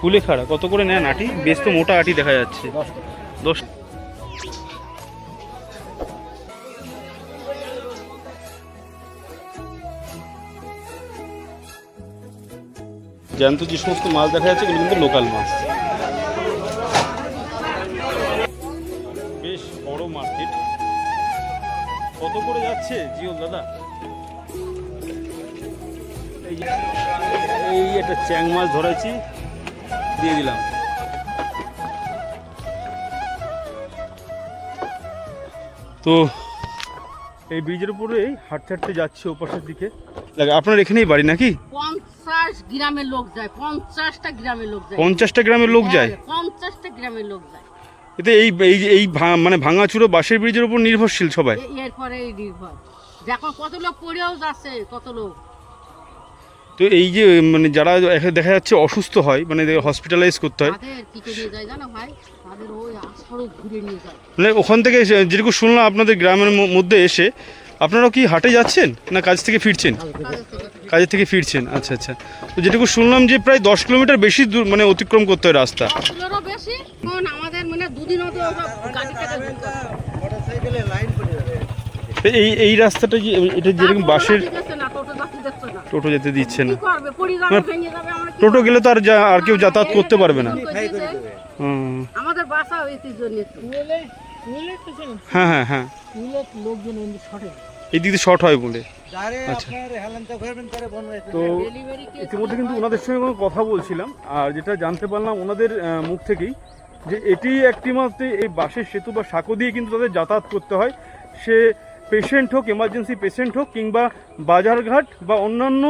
কুলেখাড়া কত করে নেন আটি? বেশ তো মোটা আটি দেখা যাচ্ছে। 10। জ্যান্ত যে সমস্ত মাছ দেখা যাচ্ছে এগুলো কিন্তু লোকাল মাছ। বেশ বড় মার্কেট। কত করে যাচ্ছে জিওল দাদা? এই একটা চ্যাং মাছ ধরেছি, দিয়ে দিলাম। তো এই ব্রিজের উপরে হাঁটতে হাঁটতে যাচ্ছে ওপাশের দিকে। আপনার এখানেই বাড়ি নাকি? 50 গ্রামের লোক যায়, 50টা গ্রামের লোক যায়। 50টা গ্রামের লোক যায়? 50টা গ্রামের লোক যায়। এতে এই মানে ভাঙাচুরো বাঁশের ব্রিজের উপর নির্ভরশীল সবাই। এরপরে নির্ভর দেখো কত লোক পড়েও যাচ্ছে, কত লোক। তো এই যে মানে যারা দেখা যাচ্ছে অসুস্থ হয়, মানে হসপিটালাইজ করতে হয়, তাদের কি করে নিয়ে যায় জানো ভাই? তাদের ওই আশ্রয় ঘুরে নিয়ে যায়। মানে ওখান থেকে যেরকম শুনলাম আপনাদের গ্রামের মধ্যে এসে আপনারাও কি হাটে যাচ্ছেন না কাজ থেকে ফিরছেন? কাজের থেকে ফিরছেন, আচ্ছা আচ্ছা। তো যেটুকু শুনলাম যে প্রায় 10 কিলোমিটার বেশি দূর মানে অতিক্রম করতে হয় রাস্তা। বেশি আমাদের মানে দুদিন হতে গাড়ি থেকে মোটরসাইকেলে লাইন পড়ে যাবে। এই রাস্তাটা যে এটা যেরকম বাসের টোটো যেতে দিচ্ছে না, টোটো গেলে তো আর কেউ যাতায়াত করতে পারবে না। আমাদের বাসা এই জন্য হ্যাঁ হ্যাঁ হ্যাঁ, লোকজন এই দিকে শর্ট হয় বলে। আচ্ছা, তো ইতিমধ্যে কিন্তু ওনাদের সঙ্গে কোনো কথা বলছিলাম, আর যেটা জানতে পারলাম ওনাদের মুখ থেকেই যে এটি একটি মাত্র এই বাসের সেতু বা সাঁকো দিয়ে কিন্তু তাদের যাতায়াত করতে হয়। সে পেশেন্ট হোক, এমার্জেন্সি পেশেন্ট হোক, কিংবা বাজারঘাট বা অন্যান্য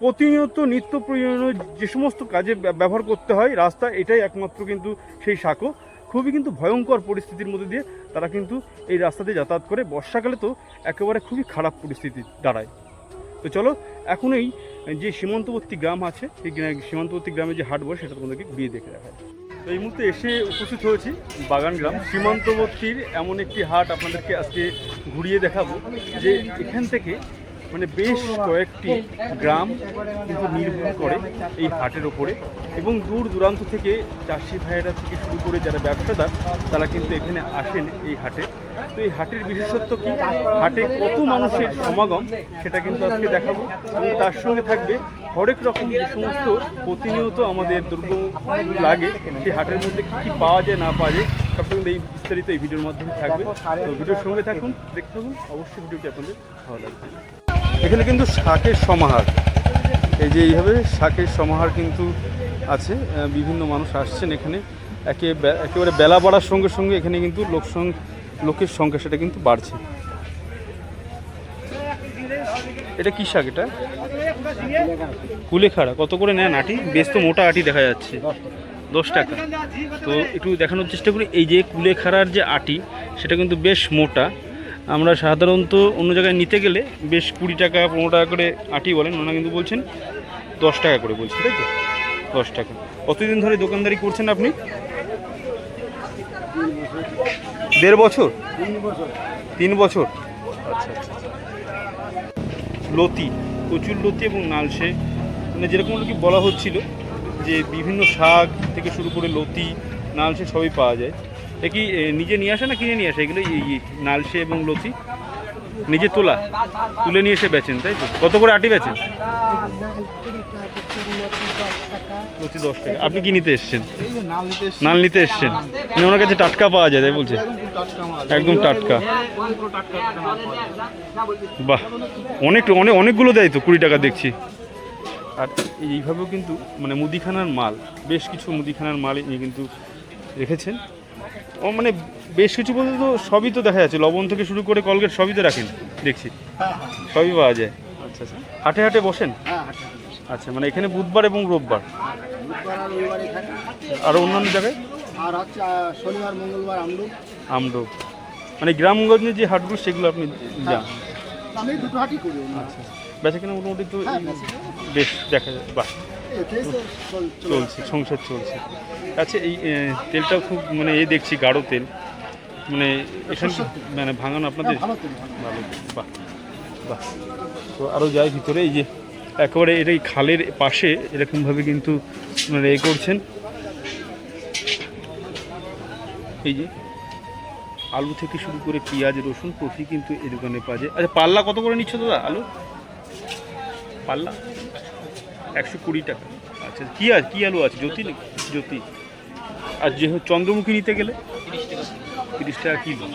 প্রতিনিয়ত নিত্য প্রয়োজনীয় যে সমস্ত কাজে ব্যবহার করতে হয় রাস্তা, এটাই একমাত্র কিন্তু সেই সাঁকো। খুবই কিন্তু ভয়ঙ্কর পরিস্থিতির মধ্যে দিয়ে তারা কিন্তু এই রাস্তা দিয়ে যাতায়াত করে। বর্ষাকালে তো একেবারে খুবই খারাপ পরিস্থিতি দাঁড়ায়। তো চলো এখন এই যে সীমান্তবর্তী গ্রাম আছে, এই সীমান্তবর্তী গ্রামে যে হাট বসে সেটা তোমাদেরকে গিয়ে দেখে দেখায়। তো এই মুহূর্তে এসে উপস্থিত হয়েছি বাগান গ্রাম সীমান্তবর্তীর এমন একটি হাট আপনাদেরকে আজকে ঘুরিয়ে দেখাবো, যে এখান থেকে মানে বেশ কয়েকটি গ্রাম কিন্তু নির্ভর করে এই হাটের ওপরে, এবং দূর দূরান্ত থেকে চাষি ভাইয়েরা থেকে শুরু করে যারা ব্যবসাদার তারা কিন্তু এখানে আসেন এই হাটে। তো এই হাটের বিশেষত্ব কি, হাটে কত মানুষের সমাগম সেটা কিন্তু আজকে দেখাবো, এবং তার সঙ্গে থাকবে হরেক রকম যে সমস্ত প্রতিনিয়ত আমাদের দ্রব্য লাগে সেই হাটের মধ্যে কী কী পাওয়া যায় না পাওয়া যায় সবটা কিন্তু এই বিস্তারিত এই ভিডিওর মাধ্যমে থাকবে। তো ভিডিওর সঙ্গে থাকুন, দেখতে থাকুন, অবশ্যই ভিডিওটি আপনাদের ভালো লাগবে। এখানে কিন্তু শাকের সমাহার, এই যে এইভাবে শাকের সমাহার কিন্তু আছে, বিভিন্ন মানুষ আসছেন এখানে। একেবারে বেলা বাড়ার সঙ্গে সঙ্গে এখানে কিন্তু লোকের সংখ্যা সেটা কিন্তু বাড়ছে। এটা কি শাক? এটা কুলেখাড়া কত করে নেন আটি? বেশ তো মোটা আটি দেখা যাচ্ছে। 10 টাকা। তো একটু দেখানোর চেষ্টা করি, এই যে কুলেখাড়ার যে আটি সেটা কিন্তু বেশ মোটা। আমরা সাধারণত অন্য জায়গায় নিতে গেলে বেশ 20 টাকা 15 টাকা করে আটি বলেন, ওনারা কিন্তু বলছেন 10 টাকা করে বলছেন, তাই তো? 10 টাকা। কতদিন ধরে দোকানদারি করছেন আপনি? 1.5 বছর? 3 বছর। আচ্ছা আচ্ছা। লতি, কচুর লতি এবং নালসে, মানে যেরকম কি বলা হচ্ছিল যে বিভিন্ন শাক থেকে শুরু করে লতি নালসে সবই পাওয়া যায়। এ কি নিজে নিয়ে আসে না কিনে নিয়ে আসে এগুলো? এই নালসে এবং লতি নিজে তুলে নিয়ে এসে বেচেন, তাই তো? কত করে আটি বেচেন? লতি 10 টাকা। আপনি কি নিতে এসছেন? নাল নিতে এসছেন, মানে ওনার কাছে টাটকা পাওয়া যায় তাই বলছে? একদম টাটকা। বাহ, অনেকগুলো দেয় তো, 20 টাকা দেখছি। আর এইভাবেও কিন্তু মানে মুদিখানার মাল, বেশ কিছু মুদিখানার মাল ইনি কিন্তু রেখেছেন। ও মানে বেশ কিছু বলতে তো সবই তো দেখা যাচ্ছে, লবণ থেকে শুরু করে কলগেট সবই তো রাখেন দেখছি, সবই পাওয়া যায়। আচ্ছা আচ্ছা। হাটে হাটে বসেন? আচ্ছা, মানে এখানে বুধবার এবং রোববার, আর অন্যান্য জায়গায়? আর হচ্ছে শনিবার মঙ্গলবার আমডোব। মানে গ্রামগঞ্জে যে হাটগুলো সেগুলো আপনি যান? আমি দুটো হাটই করি। আচ্ছা, বেচা কিনা মোটামুটি তো বেশ দেখা যায়। বাহ, চলছে, সংসার চলছে। আচ্ছা, এই তেলটাও খুব মানে দেখছি গাঢ় তেল, মানে এখানে মানে ভাঙানো আপনাদের? ভালো। বাহ বাহ। তো আরও যাই ভিতরে, এই যে একেবারে এটা এই খালের পাশে এরকমভাবে কিন্তু ওনারা এ করছেন। এই যে আলু থেকে শুরু করে পেঁয়াজ রসুন প্রতি কিন্তু এই দোকানে পাওয়া যায়। আচ্ছা পাল্লা কত করে নিচ্ছ দাদা আলু? পাল্লা 120 টাকা। আচ্ছা কি আলু আছে? জ্যোতি জ্যোতি। আর যে চন্দ্রমুখী নিতে গেলে 30 টাকা কিলো,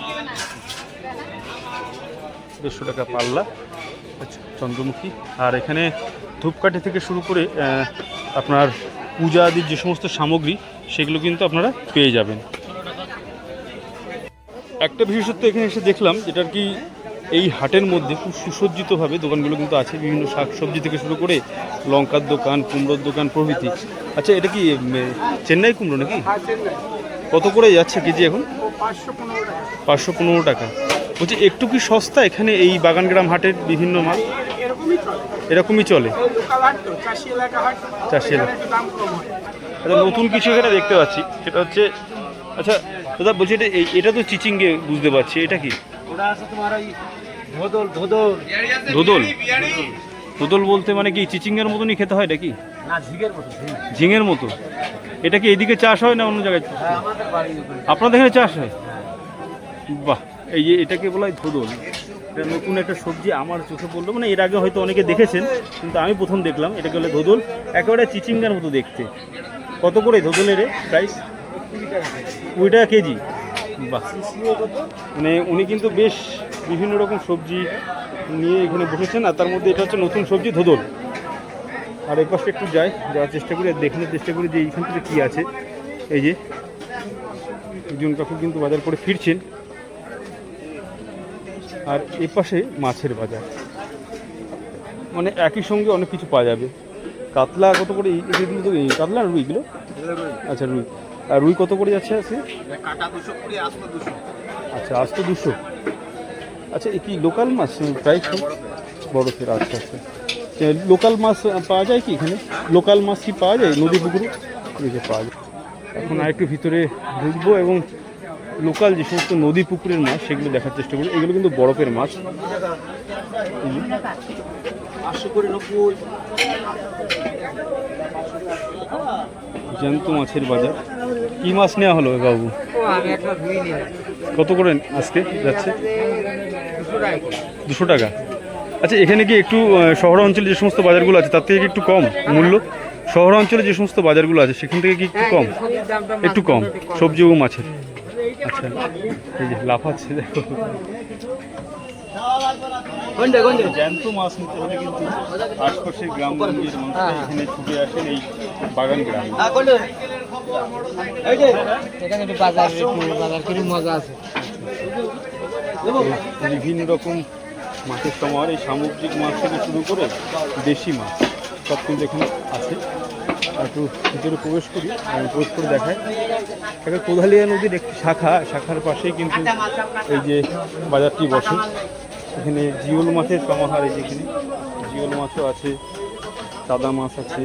150 টাকা পাল্লা। আচ্ছা চন্দ্রমুখী। আর এখানে ধূপকাঠি থেকে শুরু করে আপনার পূজা আদির যে সমস্ত সামগ্রী সেগুলো কিন্তু আপনারা পেয়ে যাবেন। একটা বিশেষত্ব এখানে এসে দেখলাম যেটা আর কি এই হাটের মধ্যে খুব সুসজ্জিতভাবে দোকানগুলো কিন্তু আছে, বিভিন্ন শাকসবজি থেকে শুরু করে লঙ্কার দোকান, কুমড়োর দোকান প্রভৃতি। আচ্ছা এটা কি চেন্নাই কুমড়ো নাকি? কত করে যাচ্ছে কেজি এখন? 515 টাকা। বলছি একটু কি সস্তা এখানে এই বাগানগ্রাম হাটের বিভিন্ন মাল? এরকমই চলে, চাষি এলাকা। আচ্ছা নতুন কিছু এখানে দেখতে পাচ্ছি সেটা হচ্ছে, আচ্ছা দাদা বলছি এটা তো চিচিঙ্গে বুঝতে পারছি, এটা কি? ধোদল। ধোদল বলতে মানে কি চিচিঙ্গের মতনই খেতে হয় নাকি? ঝিঙের মতো। এটা কি এদিকে চাষ হয় না অন্য জায়গায়? আপনাদের এখানে চাষ হয়? বাহ, এই যে এটাকে বলা হয় ধোদল। এটা নতুন একটা সবজি আমার চোখে পড়লো, মানে এর আগে হয়তো অনেকে দেখেছেন কিন্তু আমি প্রথম দেখলাম। এটাকে বলে ধোদল, একেবারে চিচিঙ্গার মতো দেখতে। কত করে ধোদলের প্রাইস? 20 টাকা কেজি। বাহ, মানে উনি কিন্তু বেশ বিভিন্ন রকম সবজি নিয়ে এখানে বসেছেন, আর তার মধ্যে এটা হচ্ছে নতুন সবজি ধোদল। আর এই পাশে একটু যাওয়ার চেষ্টা করি, দেখানোর চেষ্টা করি যে এইখান থেকে কী আছে। এই যে একজন কাকু কিন্তু বাজার করে ফিরছেন, আর এ পাশে মাছের বাজার, মানে একই সঙ্গে অনেক কিছু পাওয়া যাবে। কাতলা কত করে? এগুলো তো কাতলা আর রুইগুলো? আচ্ছা রুই। আর রুই কত করে যাচ্ছে আছে? আচ্ছা আজ তো 200। আচ্ছা এ কি লোকাল মাছ প্রাইস? বরফের। আচ্ছা আচ্ছা, লোকাল মাছ পাওয়া যায় কি এখানে? লোকাল মাছ কি পাওয়া যায় নদী পুকুরে? পাওয়া যায়। এখন আরেকটু ভিতরে ঢুকবো এবং লোকাল যে সমস্ত নদী পুকুরের মাছ সেগুলো দেখার চেষ্টা করি। এগুলো কিন্তু বরফের মাছ। জ্যান্ত মাছের বাজার। কি মাছ নেওয়া হলো বাবু? কত করে আজকে যাচ্ছে? 200 টাকা। আচ্ছা এখানে কি একটু শহর অঞ্চলে যে সমস্ত বাজারগুলো আছে তার থেকে কি একটু কম মূল্য? শহর অঞ্চলে যে সমস্ত বাজারগুলো আছে সেখান থেকে কি একটু কম? একটু কম সবজি ও মাছের। আচ্ছা এই যে লাফাচ্ছে দেখো। জ্যান্ত মাছ নিতে হলে কিন্তু আশপাশের গ্রামগঞ্জের মানুষরা এখানে ছুটে আসেন এই বাগান গ্রামে। বিভিন্ন রকম মাছের সমাহার, এই সামুদ্রিক মাছ থেকে শুরু করে দেশি মাছ সব কিন্তু এখানে আছে। একটু ভিতরে প্রবেশ করে দেখায়। একটা কোদালিয়া নদীর একটি শাখার পাশেই কিন্তু এই যে বাজারটি বসে। এখানে জিওল মাছের সমাহার, এই যেখানে জিওল মাছও আছে, সাদা মাছ আছে,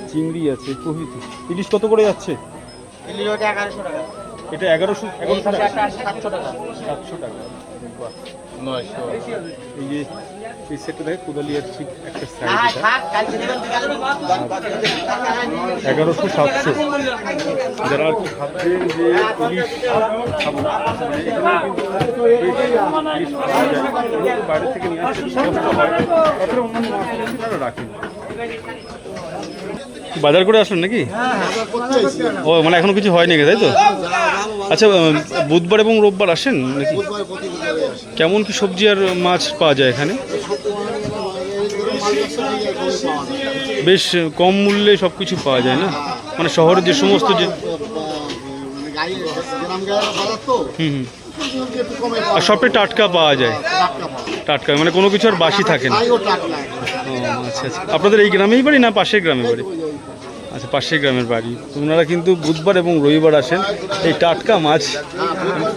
চিংড়ি আছে প্রভৃতি। ইলিশ কত করে যাচ্ছে? এটা 1100 টাকা। 700 টাকা। 900। এই যে এই সেটটা দেখে কোদালিয়ার ঠিক একটা সাইড, 1100-700। যারা আর কি ভাবছেন যে ইলিশ খাবো না, বাইরে থেকে নিয়ে আসতে কষ্ট হয়, তারপরে অন্যান্য মাছ তারা রাখেন। বাজার করে আসলেন নাকি? ও মানে এখনো কিছু হয়নি তাই তো? আচ্ছা বুধবার এবং রোববার আসেন নাকি? কেমন কি সবজি আর মাছ পাওয়া যায় এখানে? বেশ কম মূল্যে সব কিছু পাওয়া যায় না, মানে শহরে যে সমস্ত যে আর সবটাই টাটকা পাওয়া যায়। টাটকা মানে কোনো কিছু আর বাসি থাকে না। ও আচ্ছা আচ্ছা, আপনাদের এই গ্রামেই বাড়ি না পাশের গ্রামে বাড়ি? আচ্ছা পাশের গ্রামের বাড়ি। ওনারা কিন্তু বুধবার এবং রবিবার আসেন এই টাটকা মাছ,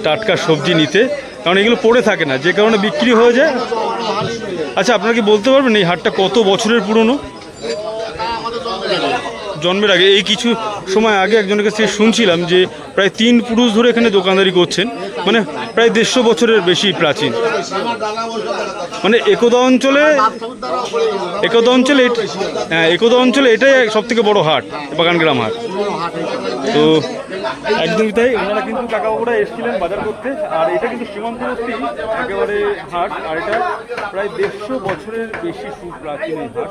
টাটকা সবজি নিতে, কারণ এগুলো পড়ে থাকে না, যে কারণে বিক্রি হয়ে যায়। আচ্ছা আপনারা কি বলতে পারবেন এই হাটটা কত বছরের পুরনো? জন্মের আগে। এই কিছু সময় আগে একজনের কাছে শুনছিলাম যে প্রায় 3 পুরুষ ধরে এখানে দোকানদারি করছেন, মানে প্রায় 150 বছরের বেশি প্রাচীন। মানে একদা অঞ্চলে একদা অঞ্চলে এটাই সব থেকে বড় হাট, বাগানগ্রাম হাট। তো একদমই তাই, ওনারা কিন্তু কাকাবাবুরা এসেছিলেন বাজার করতে। আর এটা কিন্তু সীমান্তবর্তী একেবারে হাট, আর এটা প্রায় 150 বছরের বেশি সুপ্রাচীন এই হাট।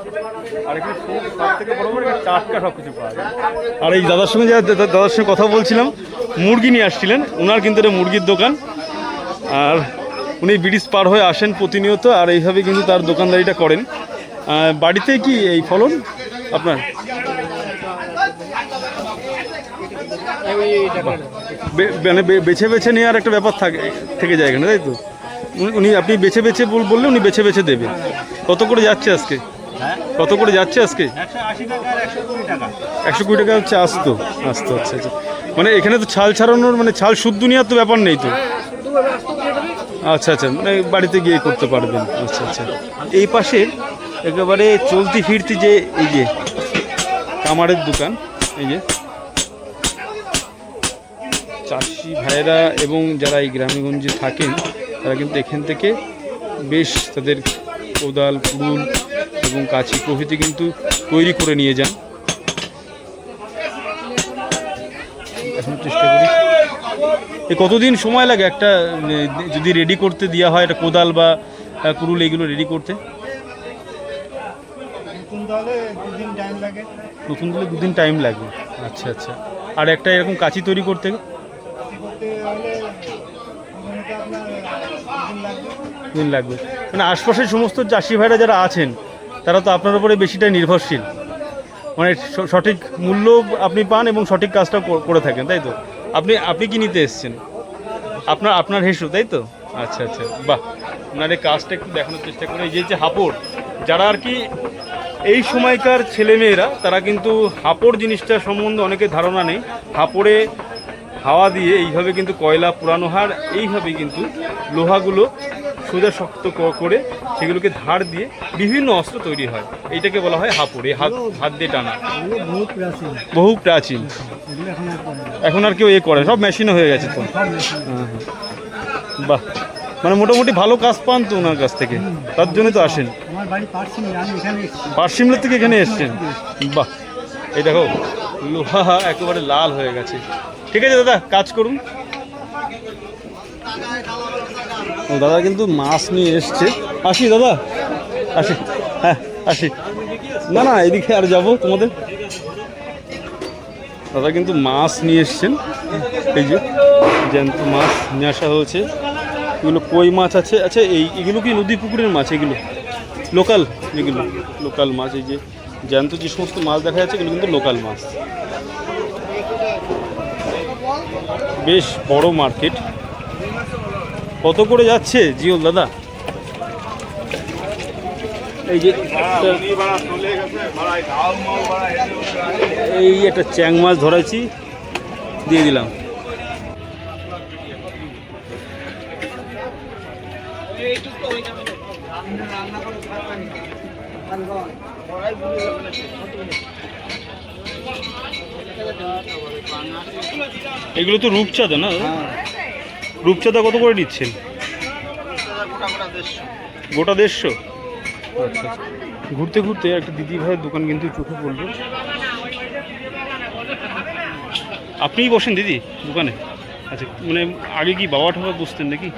আর এখানে সব থেকে বড় বড় টাটকা সব কিছু পাওয়া যায়। আর এই দাদার সঙ্গে দাদার সঙ্গে কথা বলছিলাম, মুরগি নিয়ে আসছিলেন। ওনার কিন্তু এটা মুরগির দোকান, আর উনি ব্রিটিশ পার হয়ে আসেন প্রতিনিয়ত, আর এইভাবে কিন্তু তার দোকানদারিটা করেন। বাড়িতে কি এই ফলন আপনার? মানে বেছে বেছে নেওয়ার একটা ব্যাপার থেকে যায় এখানে, তাই তো? উনি আপনি বেছে বেছে বললে উনি বেছে বেছে দেবে। কত করে যাচ্ছে আজকে? কত করে যাচ্ছে আজকে? 120 টাকা হচ্ছে আসতো। আচ্ছা আচ্ছা। মানে এখানে তো ছাল ছাড়ানোর, মানে ছাল শুদ্ধ নেওয়ার তো ব্যাপার নেই তো? আচ্ছা আচ্ছা, মানে বাড়িতে গিয়ে করতে পারবেন। আচ্ছা আচ্ছা। এই পাশে একেবারে চলতি ফিরতি যে এই যে কামারের দোকান, এই যে চাষি ভাইয়েরা এবং যারা এই গ্রামেগঞ্জে থাকেন তারা কিন্তু এখান থেকে বেশ তাদের কোদাল, কুড়ুল এবং কাঁচি প্রভৃতি কিন্তু তৈরি করে নিয়ে যান। এখন চেষ্টা করি, কতদিন সময় লাগে একটা যদি রেডি করতে দেওয়া হয়, একটা কোদাল বা কুড়ুল এইগুলো রেডি করতে? নতুন দলে 2 দিন টাইম লাগে। আচ্ছা আচ্ছা। আর একটা এরকম কাঁচি তৈরি করতে 2 দিন লাগবে। মানে আশপাশের সমস্ত চাষি ভাইরা যারা আছেন তারা তো আপনার উপরে বেশিটাই নির্ভরশীল, মানে সঠিক মূল্য আপনি পান এবং সঠিক কাজটা করে থাকেন, তাই তো? আপনি কি নিতে এসছেন? আপনার হেসু, তাই তো? আচ্ছা আচ্ছা, বাহ। আপনার এই কাজটা একটু দেখানোর চেষ্টা করে। এই যে হাঁপড়, যারা আর কি এই সময়কার ছেলেমেয়েরা, তারা কিন্তু হাঁপড় জিনিসটা সম্বন্ধে অনেকের ধারণা নেই। হাঁপড়ে হাওয়া দিয়ে এইভাবে কিন্তু কয়লা পুরানো হয়, এইভাবে কিন্তু লোহাগুলো সোজা শক্ত করে সেগুলোকে ধার দিয়ে বিভিন্ন অস্ত্র তৈরি হয়। এইটাকে বলা হয় হাঁপড়। এই হাত দিয়ে টানা বহু প্রাচীন। এখন আর কেউ করে, সব মেশিনে হয়ে গেছে তো। বাহ, মানে মোটামুটি ভালো কাজ পান তো ওনার কাছ থেকে, তার জন্য তো আসেন। পারসিমলা থেকে এখানে এসছেন? বাহ, এই দেখো লোহা একেবারে লাল হয়ে গেছে। ঠিক আছে দাদা, কাজ করুন। দাদা কিন্তু মাছ নিয়ে এসছে। আসি দাদা, আসি। হ্যাঁ আসি। না না, এদিকে আর যাবো তোমাদের। দাদা কিন্তু মাছ নিয়ে এসছেন, এই যে জ্যান্ত মাছ নিয়ে আসা হয়েছে। এগুলো কই মাছ আছে। আচ্ছা, এগুলো কি নদী পুকুরের মাছ? এগুলো লোকাল, এগুলো লোকাল মাছ। এই যে জ্যান্ত যে সমস্ত মাছ দেখা যাচ্ছে এগুলো কিন্তু লোকাল মাছ। বেশ বড় মার্কেট। কত করে যাচ্ছে জিওল দাদা? এই যে এই একটা চ্যাং মাছ ধরাইছি, দিয়ে দিলাম। এগুলো তো রূপচাঁদা না? রূপচাঁদা কত করে দিচ্ছেন? গোটা 150। আচ্ছা, ঘুরতে ঘুরতে একটা দিদি ভাইয়ের দোকান কিন্তু চোখে পড়লো। আপনিই বসেন দিদি দোকানে? আচ্ছা, মানে আগে কি বাবা ঠাবা বসতেন নাকি?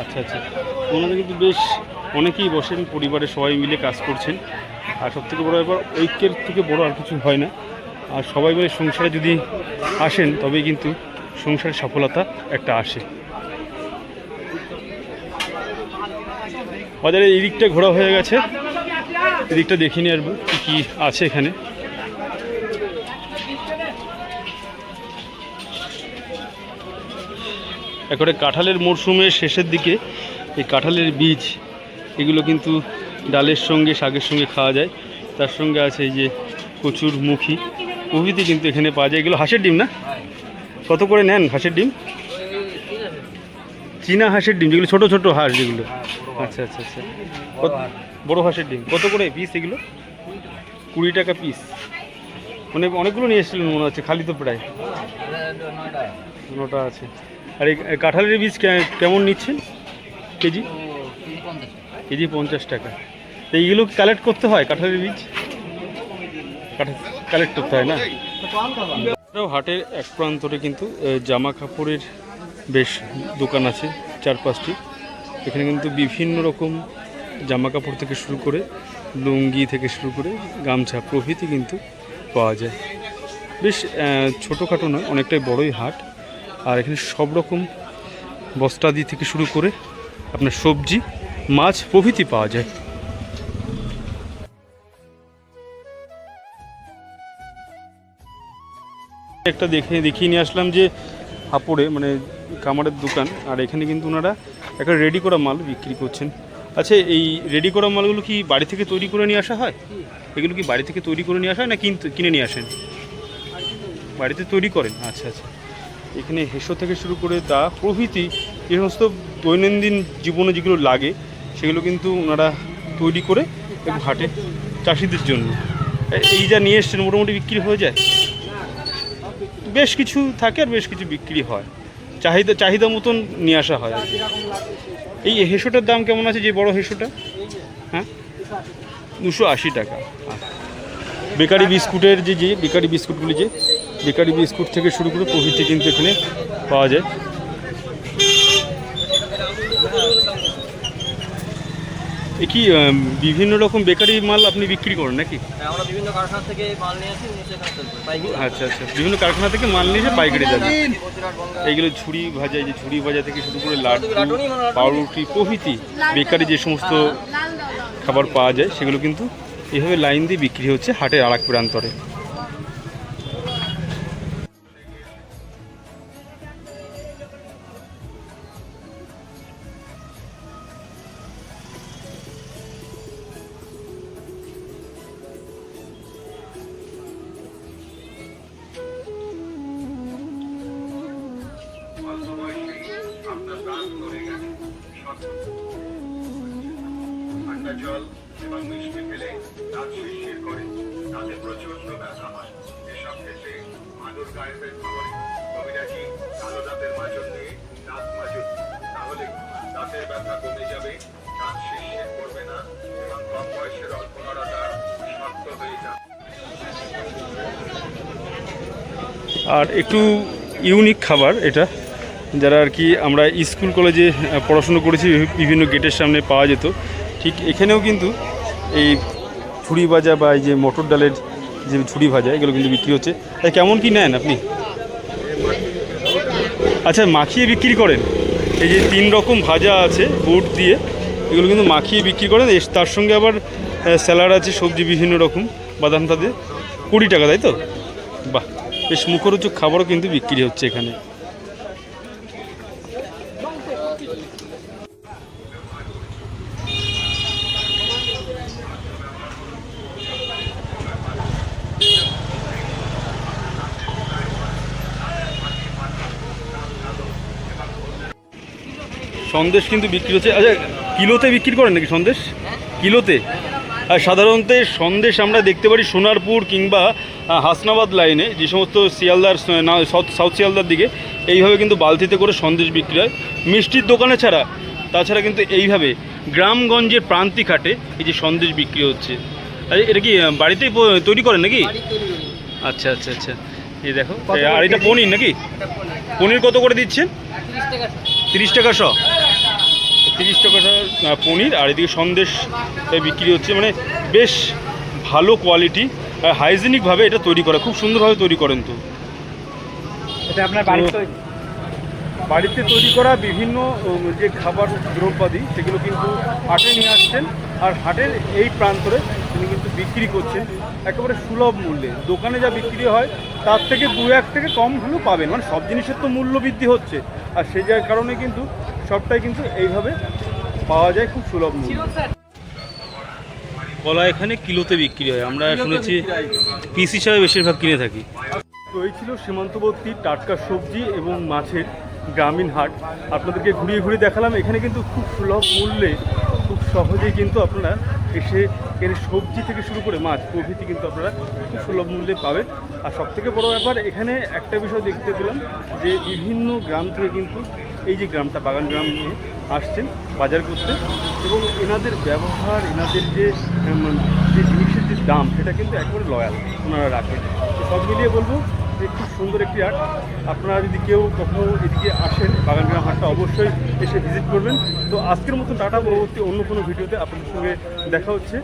আচ্ছা আচ্ছা। ওনাদের কিন্তু বেশ অনেকেই বসেন, পরিবারের সবাই মিলে কাজ করছেন। আর সবথেকে বড় ব্যাপার, ঐক্যের থেকে বড় আর কিছু হয় না। আর সবাই মিলে সংসারে যদি আসেন তবেই কিন্তু সংসারের সফলতা একটা আসে। বাজারে এই দিকটা ঘোরা হয়ে গেছে, এদিকটা দেখিনি আর কি কি আছে এখানে। একেবারে কাঁঠালের মরশুমের শেষের দিকে এই কাঁঠালের বীজ, এগুলো কিন্তু ডালের সঙ্গে শাকের সঙ্গে খাওয়া যায়। তার সঙ্গে আছে এই যে কচুর মুখী প্রভৃতি কিন্তু এখানে পাওয়া যায়। এগুলো হাঁসের ডিম না? কত করে নেন হাঁসের ডিম? চীনা হাঁসের ডিম, যেগুলো ছোটো ছোটো হাঁস যেগুলো। আচ্ছা আচ্ছা আচ্ছা। বড়ো হাঁসের ডিম কত করে পিস? এগুলো 20 টাকা পিস। মানে অনেকগুলো নিয়ে এসেছিলেন মনে হচ্ছে, খালি তো প্রায় 9টা আছে। আর এই কাঁঠালের বীজ কেমন নিচ্ছেন কেজি? কেজি 50 টাকা। তো এইগুলো কালেক্ট করতে হয়, কাঁঠালের বীজ কালেক্ট করতে হয় না? হাটের এক প্রান্তরে কিন্তু জামা কাপড়ের বেশ দোকান আছে 4-5টি। এখানে কিন্তু বিভিন্ন রকম জামা কাপড় থেকে শুরু করে লুঙ্গি থেকে শুরু করে গামছা প্রভৃতি কিন্তু পাওয়া যায়। বেশ ছোটোখাটো নয়, অনেকটাই বড়ই হাট। আর এখানে সব রকম বস্তাদি থেকে শুরু করে আপনার সবজি, মাছ প্রভৃতি পাওয়া যায়। একটা দেখিয়ে নিয়ে আসলাম যে হাপড়ে মানে কামারের দোকান, আর এখানে কিন্তু ওনারা একটা রেডি করা মাল বিক্রি করছেন। আচ্ছা, এই রেডি করা মালগুলো কি বাড়ি থেকে তৈরি করে নিয়ে আসা হয়? এগুলো কি বাড়ি থেকে তৈরি করে নিয়ে আসা হয় না কিনে নিয়ে আসেন? বাড়িতে তৈরি করেন। আচ্ছা আচ্ছা। এখানে হেসো থেকে শুরু করে দা প্রভৃতি যে সমস্ত দৈনন্দিন জীবনে যেগুলো লাগে সেগুলো কিন্তু ওনারা তৈরি করে একটু হাটে চাষিদের জন্য। এই যা নিয়ে এসছেন মোটামুটি বিক্রি হয়ে যায়? বেশ কিছু থাকে আর বেশ কিছু বিক্রি হয়, চাহিদা মতন নিয়ে আসা হয়। এই হেসোটার দাম কেমন আছে, যে বড় হেসোটা? হ্যাঁ, 280 টাকা। বেকারি বিস্কুটের যে বেকারি বিস্কুটগুলি, যে বেকারি বিস্কুট থেকে শুরু করে প্রভৃতি কিন্তু এখানে পাওয়া যায়। এ কি বিভিন্ন রকম বেকারি মাল আপনি বিক্রি করেন নাকি? আমরা বিভিন্ন কারখানা থেকে মাল নিয়ে আসি, আচ্ছা আচ্ছা, বিভিন্ন কারখানা থেকে মাল নিয়ে এসে পাইকারি যাবে। এইগুলো ঝুড়ি ভাজা, এই যে ঝুড়ি ভাজা থেকে শুরু করে লাড্ডু, পাউরুটি প্রভৃতি বেকারি যে সমস্ত খাবার পাওয়া যায় সেগুলো কিন্তু এভাবে লাইন দিয়ে বিক্রি হচ্ছে হাটের আর এক প্রান্তরে। জল এবং মিষ্টি ফেলে দাঁত শিরশির করে, তাতে প্রচন্ড ব্যথা হয়। এসব ক্ষেত্রে আদর গায়েবের খাবারে কবিরাজি কালো দাঁতের মাজন দিয়ে দাঁত মাজুন, তাহলে দাঁতের ব্যথা কমে যাবে, দাঁত শিরশির করবে না এবং কম বয়সের অল্পনরাটা শক্ত হয়ে যাবে। আর একটু ইউনিক খাবার এটা, যারা আর কি আমরা স্কুল কলেজে পড়াশুনো করেছি বিভিন্ন গেটের সামনে পাওয়া যেত, ঠিক এখানেও কিন্তু এই ঝুড়ি ভাজা বা এই যে মটর ডালের যে ঝুড়ি ভাজা এগুলো কিন্তু বিক্রি হচ্ছে। তাই কেমন কি নেন আপনি? আচ্ছা, মাখিয়ে বিক্রি করেন? এই যে 3 রকম ভাজা আছে বুট দিয়ে, এগুলো কিন্তু মাখিয়ে বিক্রি করেন। তার সঙ্গে আবার স্যালাড আছে, সবজি বিভিন্ন রকম, বাদাম তাতে 20 টাকা, তাই তো? বাহ, বেশ মুখরোচক খাবারও কিন্তু বিক্রি হচ্ছে এখানে। সন্দেশ কিন্তু বিক্রি হচ্ছে। আচ্ছা, কিলোতে বিক্রি করেন নাকি সন্দেশ? কিলোতে? আর সাধারণত সন্দেশ আমরা দেখতে পারি সোনারপুর কিংবা হাসনাবাদ লাইনে, যে সমস্ত শিয়ালদার সাউথ শিয়ালদার দিকে এইভাবে কিন্তু বালতিতে করে সন্দেশ বিক্রি হয় মিষ্টির দোকানে ছাড়া। তাছাড়া কিন্তু এইভাবে গ্রামগঞ্জের প্রান্তিক হাটে এই যে সন্দেশ বিক্রি হচ্ছে। আচ্ছা, এটা কি বাড়িতেই তৈরি করেন নাকি? আচ্ছা আচ্ছা আচ্ছা, এই দেখো। আর এটা পনির নাকি? পনির কত করে দিচ্ছেন? 30 টাকা শ। 30 টাকা পনির, আর এদিকে সন্দেশ বিক্রি হচ্ছে। মানে বেশ ভালো কোয়ালিটি আর হাইজেনিকভাবে এটা তৈরি করা, খুব সুন্দরভাবে তৈরি করেন। তো এটা আপনার বাড়িতে তৈরি করা বিভিন্ন যে খাবার দ্রব্যাদি সেগুলো কিন্তু হাটে নিয়ে আসছেন, আর হাটের এই প্রান্তরে তিনি কিন্তু বিক্রি করছেন একেবারে সুলভ মূল্যে। দোকানে যা বিক্রি হয় তার থেকে 2-1 টাকা কম হলেও পাবেন। মানে সব জিনিসের তো মূল্য বৃদ্ধি হচ্ছে, আর সেই যার কারণে কিন্তু সবটাই কিন্তু এইভাবে পাওয়া যায় খুব সুলভ মূল্যে। কলা এখানে কিলোতে বিক্রি হয়, আমরা শুনেছি পিস হিসাবে বেশিরভাগ কিনে থাকি। তো এই ছিল সীমান্তবর্তী টাটকা সবজি এবং মাছের গ্রামীণ হাট। আপনাদেরকে ঘুরিয়ে ঘুরিয়ে দেখালাম। এখানে কিন্তু খুব সুলভ মূল্যে খুব সহজেই কিন্তু আপনারা এসে এর সবজি থেকে শুরু করে মাছ প্রভৃতি কিন্তু আপনারা খুব সুলভ মূল্যে পাবেন। আর সবথেকে বড় ব্যাপার, এখানে একটা বিষয় দেখতে পেলাম যে বিভিন্ন গ্রাম থেকে কিন্তু এই যে গ্রামটা বাগান গ্রাম নিয়ে আসছেন বাজার করতে, এবং এনাদের ব্যবহার, এনাদের যে যে জিনিসের যে দাম সেটা কিন্তু একেবারে লয়াল ওনারা রাখেন। তো সব মিলিয়ে বলবো যে খুব সুন্দর একটি হাট। আপনারা যদি কেউ কখনো এদিকে আসেন বাগানগ্রাম হাটটা অবশ্যই এসে ভিজিট করবেন। তো আজকের মতো টাটা, পরবর্তী অন্য কোনো ভিডিওতে আপনাদের সঙ্গে দেখা হচ্ছে।